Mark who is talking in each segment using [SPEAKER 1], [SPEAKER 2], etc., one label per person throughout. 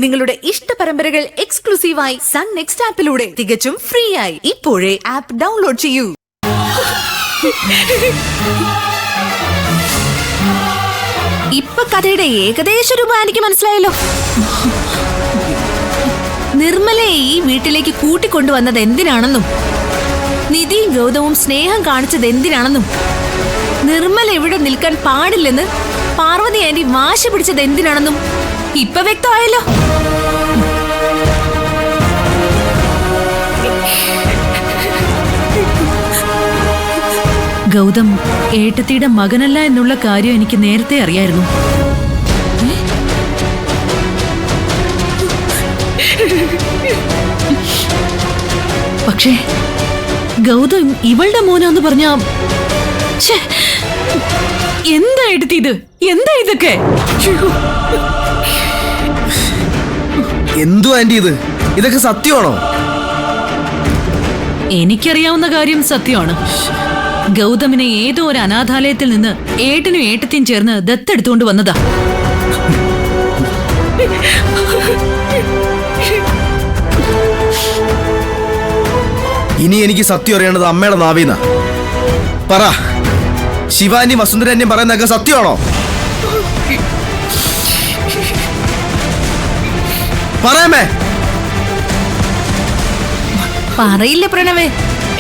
[SPEAKER 1] നിങ്ങളുടെ ഇഷ്ട പരമ്പരകൾ എക്സ്ക്ലൂസീവായി സൺ നെക്സ്റ്റ് ആപ്പിലൂടെ തികച്ചും ഫ്രീ ആയി ഇപ്പോഴേ ആപ്പ് ഡൗൺലോഡ് ചെയ്യൂ. ഇപ്പൊ കഥയുടെ ഏകദേശ രൂപം എനിക്ക് മനസ്സിലായല്ലോ. നിർമ്മലയെ ഈ വീട്ടിലേക്ക് കൂട്ടിക്കൊണ്ടുവന്നത് എന്തിനാണെന്നും നിധിയും ഗൗതവും സ്നേഹം കാണിച്ചത് എന്തിനാണെന്നും നിർമ്മല ഇവിടെ നിൽക്കാൻ പാടില്ലെന്ന് പാർവതി ആന്റി വാശി പിടിച്ചത് എന്തിനാണെന്നും ഇപ്പൊ വ്യക്തമായല്ലോ.
[SPEAKER 2] ഗൗതം ഏട്ടത്തിയുടെ മകനല്ല എന്നുള്ള കാര്യം എനിക്ക് നേരത്തെ അറിയായിരുന്നു. പക്ഷേ ഗൗതം ഇവളുടെ മോനാന്ന് പറഞ്ഞ എന്താ ഏട്ടത്തി ഇത്? എന്താ ഇതൊക്കെ?
[SPEAKER 3] എന്തു ആന്റി ഇത്? ഇതൊക്കെ സത്യമാണോ?
[SPEAKER 2] എനിക്കറിയാവുന്ന കാര്യം സത്യമാണ്. ഗൗതമിനെ ഏതോ ഒരു അനാഥാലയത്തിൽ നിന്ന് ഏട്ടനും ഏട്ടത്തിയും ചേർന്ന് ദത്തെടുത്തുകൊണ്ട് വന്നതാ.
[SPEAKER 3] ഇനി എനിക്ക് സത്യം അറിയേണ്ടത് അമ്മയുടെ നാവീന്ന. പറ, ശിവാനി വസുന്ധരന്യം പറയുന്നതൊക്കെ സത്യമാണോ? പറയാമേ.
[SPEAKER 1] പറയില്ല പ്രണവേ.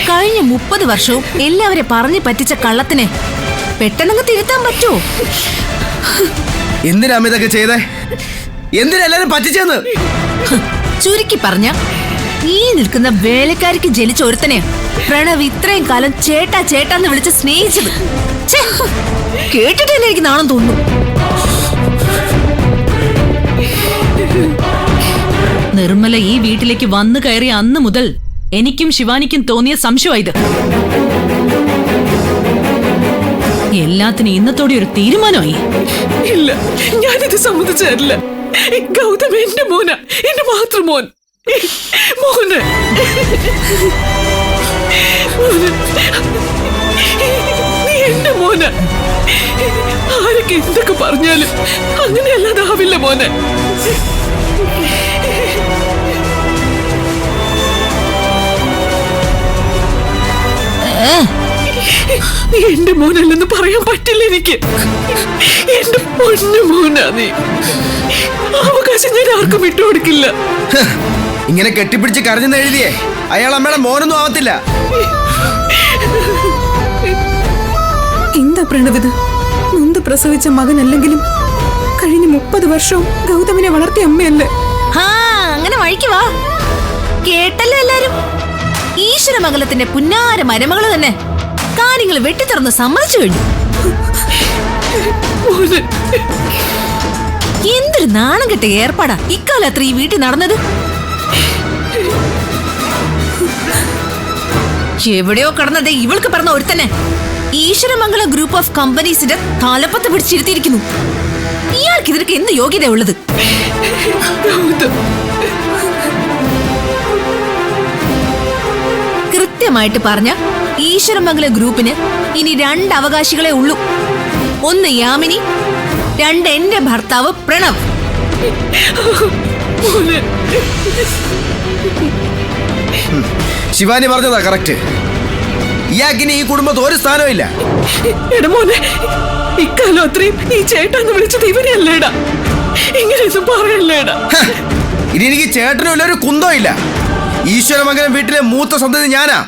[SPEAKER 1] കഴിഞ്ഞ 30 വർഷവും എല്ലാവരെ പറഞ്ഞു പറ്റിച്ച കള്ളത്തിനെ പെട്ടെന്ന് തിരുത്താൻ പറ്റുമോ?
[SPEAKER 3] എന്തിനാ അമ്മ ഇതൊക്കെ ചെയ്തേ? എന്തിനാ എല്ലാരും പറ്റിച്ചെന്ന്?
[SPEAKER 1] ചുരുക്കി പറഞ്ഞ ഈ നിൽക്കുന്ന വേലക്കാരിക്ക് ജനിച്ച ഒരുത്തനെ പ്രണവ് ഇത്രയും കാലം ചേട്ടാ ചേട്ടാന്ന് വിളിച്ച് സ്നേഹിച്ചത്. കേട്ടിട്ട് തന്നെ എനിക്ക് നാണം തോന്നുന്നു.
[SPEAKER 2] നിർമ്മല ഈ വീട്ടിലേക്ക് വന്നു കയറിയ അന്ന് മുതൽ എനിക്കും ശിവാനിക്കും തോന്നിയ സംശയമായത്. എല്ലാത്തിനും ഇന്നത്തോടെ ഒരു തീരുമാനമായി.
[SPEAKER 4] ഇല്ല, ഞാനിത് സമ്മതിച്ചല്ല. ഗൗതം എന്റെ മോന, എന്റെ മാത്രം മോൻ. മോന് നീ എന്റെ മോന. ആരൊക്കെ എന്തൊക്കെ പറഞ്ഞാലും അങ്ങനെയല്ലാതാവില്ല മോനെ. എന്റെ മോനല്ലെന്ന് പറയാൻ പറ്റില്ല എനിക്ക്. എന്റെ പൊന്നു മോനാ നീ. അവകാശം ഞാൻ ആർക്കും വിട്ടുകൊടുക്കില്ല.
[SPEAKER 3] ഇങ്ങനെ കെട്ടിപ്പിടിച്ച് കരഞ്ഞെന്ന് എഴുതിയേ അയാൾ അമ്മയുടെ മോനൊന്നും ആവത്തില്ല.
[SPEAKER 4] എന്താ പ്രണവിത്? നൊന്ത് പ്രസവിച്ച മകനല്ലെങ്കിലും കഴിഞ്ഞ 30 വർഷവും ഗൗതമിനെ വളർത്തിയ അമ്മയല്ലേ?
[SPEAKER 1] അങ്ങനെ വഴിക്ക് വാ. കേട്ടല്ലോ എല്ലാരും. ഈശ്വരമംഗലത്തിന്റെ പുന്നാര മരുമകള് തന്നെ കാര്യങ്ങൾ വെട്ടിത്തുറന്ന് സമ്മതിച്ചു കഴിഞ്ഞു. എന്തൊരു നാണം കെട്ട ഏർപ്പാടാ ഇക്കാലത്ര ഈ വീട്ടിൽ നടന്നത്. എവിടെയോ കടന്നതേ ഇവൾക്ക് പറഞ്ഞ ഒരുത്തന്നെ ഈശ്വരമംഗലം ഗ്രൂപ്പ് ഓഫ് കമ്പനീസിന്റെ തലപ്പത്ത് പിടിച്ചിരുത്തിയിരിക്കുന്നു. ഇയാൾക്ക് ഇതിനൊക്കെ എന്ത് യോഗ്യത ഉള്ളത്? കൃത്യമായിട്ട് പറഞ്ഞ ഈശ്വരമംഗലം ഗ്രൂപ്പിന് ഇനി 2 അവകാശികളെ ഉള്ളൂ. ഒന്ന് യാമിനി, 2 എന്റെ ഭർത്താവ് പ്രണവ്.
[SPEAKER 3] ശിവാനി പറഞ്ഞതാ കറക്റ്റ്. ഇയാൾക്കിനി ഈ കുടുംബത്ത് ഒരു സ്ഥാനവും ഇല്ല.
[SPEAKER 4] എടമോനെ, ഇക്കാലം അത്രയും ഈ ചേട്ടാന്ന് വിളിച്ചത് ഇവരെയല്ലേടാ. ഇങ്ങനെയൊന്നും പറയല്ലേടാ.
[SPEAKER 3] ഇനി എനിക്ക് ചേട്ടനും ഇല്ല, ഒരു കുന്തോ ഇല്ല. ഈശ്വരമംഗലം വീട്ടിലെ മൂത്ത സന്തതി ഞാനാ.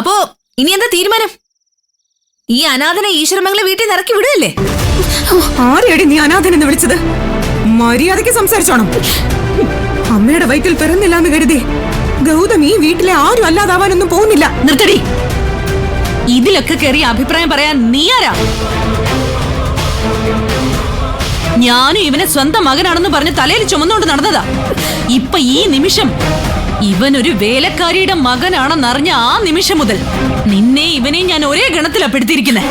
[SPEAKER 1] അപ്പോ ഇനി എന്താ തീരുമാനം? ഈ അനാഥനെ ഈശ്വരമംഗലം വീട്ടിൽ നിന്ന് ഇറക്കി വിടുകയല്ലേ?
[SPEAKER 4] ആരെയടി നീ അനാഥനെന്ന് വിളിച്ചത്? മര്യാദയ്ക്ക് സംസാരിച്ചോണം. അമ്മയുടെ വയറ്റിൽ പിറന്നില്ലാന്ന് കരുതി ഗൗതം ഈ വീട്ടിലെ ആരും അല്ലാതാവാനൊന്നും പോകുന്നില്ല.
[SPEAKER 2] നിർത്തടി. ഇതിലൊക്കെ കയറിയ അഭിപ്രായം പറയാൻ നീ ആരാ? ഞാനും ഇവനെ സ്വന്തം മകനാണെന്ന് പറഞ്ഞ് തലയിൽ ചുമന്നുകൊണ്ട് നടന്നതാ. ഇപ്പൊ ഈ നിമിഷം ഇവനൊരു വേലക്കാരിയുടെ മകനാണെന്നറിഞ്ഞ ആ നിമിഷം മുതൽ നിന്നെ ഇവനെയും ഞാൻ ഒരേ ഗണത്തിലപ്പെടുത്തിയിരിക്കുന്നേ.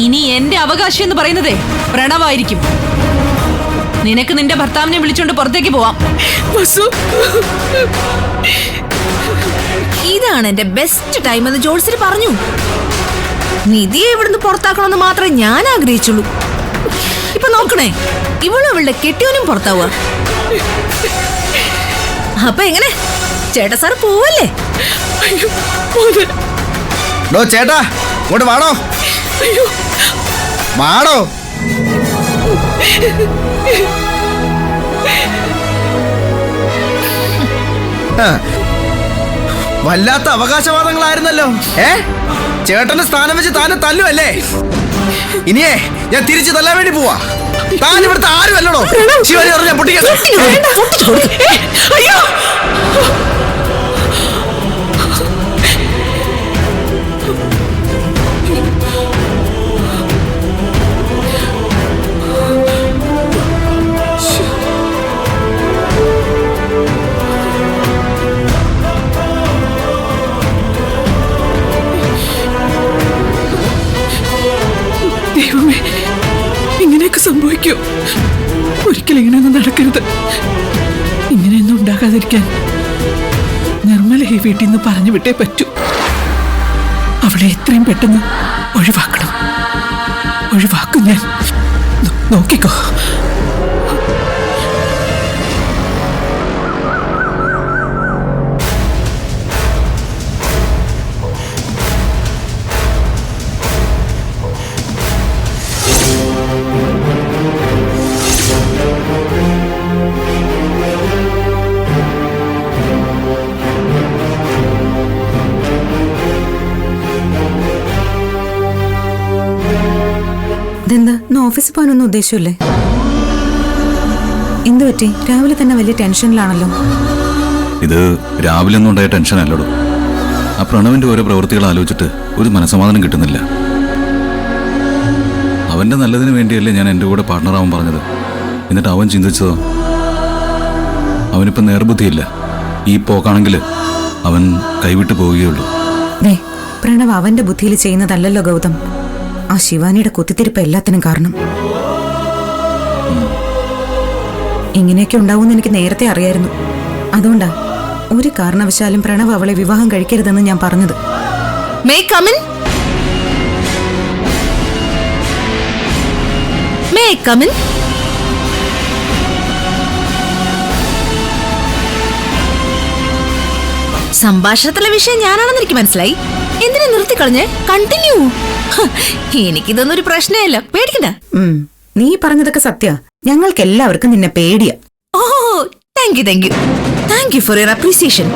[SPEAKER 2] ഇനി എന്റെ അവകാശം എന്ന് പറയുന്നതേ പ്രണവായിരിക്കും. നിനക്ക് നിന്റെ ഭർത്താവിനെ വിളിച്ചോണ്ട് പുറത്തേക്ക് പോവാം.
[SPEAKER 1] ഇതാണ് എന്റെ ബെസ്റ്റ് ടൈം എന്ന് ജോത്സ്യർ പറഞ്ഞു. നിധിയെ ഇവിടുന്ന് പുറത്താക്കണമെന്ന് മാത്രമേ ഞാൻ ആഗ്രഹിച്ചുള്ളൂ. ഇപ്പൊ നോക്കണേ, ഇവളും അവളുടെ കെട്ടിയോനും പുറത്താവുക. അപ്പൊ എങ്ങനെ ചേട്ടാ സാർ പോവല്ലേ?
[SPEAKER 3] ഡോ ചേട്ടാ, ഇങ്ങോട്ട് വാടോ. വാടോ. വല്ലാത്ത അവകാശവാദങ്ങളായിരുന്നല്ലോ. ചേട്ടന്റെ സ്ഥാനം വെച്ച് താനെ തല്ലുവല്ലേ? ഇനിയേ ഞാൻ തിരിച്ചു തല്ലാൻ വേണ്ടി പോവാ. താൻ ഇവിടുത്തെ ആരും അല്ലടോ. ശിവനെ പറഞ്ഞ പൊട്ടിക്കട്ടെ.
[SPEAKER 4] അയ്യോ, ദൈവമേ, ഇങ്ങനെയൊക്കെ സംഭവിക്കോ? ഒരിക്കലും ഇങ്ങനെയൊന്നും നടക്കരുത്. ഇങ്ങനെയൊന്നും ഉണ്ടാകാതിരിക്കാൻ നിർമ്മല ഈ വീട്ടിൽ നിന്ന് പറഞ്ഞു വിട്ടേ പറ്റൂ. അവളെ എത്രയും പെട്ടെന്ന് ഒഴിവാക്കണം. ഒഴിവാക്കും ഞാൻ. നോക്കിക്കോ. ഇതെന്താ, ഇന്ന് ഓഫീസിൽ പോകാനൊന്നും ഉദ്ദേശമില്ലേ? എന്തു പറ്റി? രാവിലെ തന്നെ വലിയ ടെൻഷനിലാണല്ലോ.
[SPEAKER 5] ഇത് രാവിലെ ഒന്നും ഉണ്ടായ ടെൻഷൻ അല്ലടോ. ആ പ്രണവിന്റെ ഓരോ പ്രവൃത്തികൾ ആലോചിച്ചിട്ട് ഒരു മനസ്സമാധാനം കിട്ടുന്നില്ല. അവന്റെ നല്ലതിന് വേണ്ടിയല്ലേ ഞാൻ എൻ്റെ കൂടെ പാർട്ണറാവാൻ പറഞ്ഞത്. എന്നിട്ട് അവൻ ചിന്തിച്ചതോ, അവനിപ്പം നേർബുദ്ധിയില്ല. ഈ പോക്കാണെങ്കിൽ അവൻ കൈവിട്ടു പോവുകയുള്ളൂ.
[SPEAKER 4] പ്രണവ് അവന്റെ ബുദ്ധിയിൽ ചെയ്യുന്നതല്ലല്ലോ ഗൗതം. ആ ശിവാനിയുടെ കുത്തിത്തിരിപ്പ് എല്ലാത്തിനും കാരണം. ഇങ്ങനെയൊക്കെ ഉണ്ടാവുമെന്ന് എനിക്ക് നേരത്തെ അറിയായിരുന്നു. അതുകൊണ്ടാ ഒരു കാരണവശാലും പ്രണവ് അവളെ വിവാഹം കഴിക്കരുതെന്ന് ഞാൻ പറഞ്ഞത്.
[SPEAKER 1] May I come in? May I come in? സംഭാഷണത്തിലെ വിഷയം ഞാനാണെന്ന് എനിക്ക് മനസ്സിലായി. എന്തിനാ നിർത്തിക്കളഞ്ഞ്? കണ്ടിന്യൂ. എനിക്കിതൊന്നും ഒരു പ്രശ്നമല്ല, പേടിക്കണ്ട.
[SPEAKER 4] നീ പറഞ്ഞതൊക്കെ സത്യ. ഞങ്ങൾക്ക് എല്ലാവർക്കും നിന്നെ പേടിയാ.
[SPEAKER 1] Oh, thank you for your appreciation.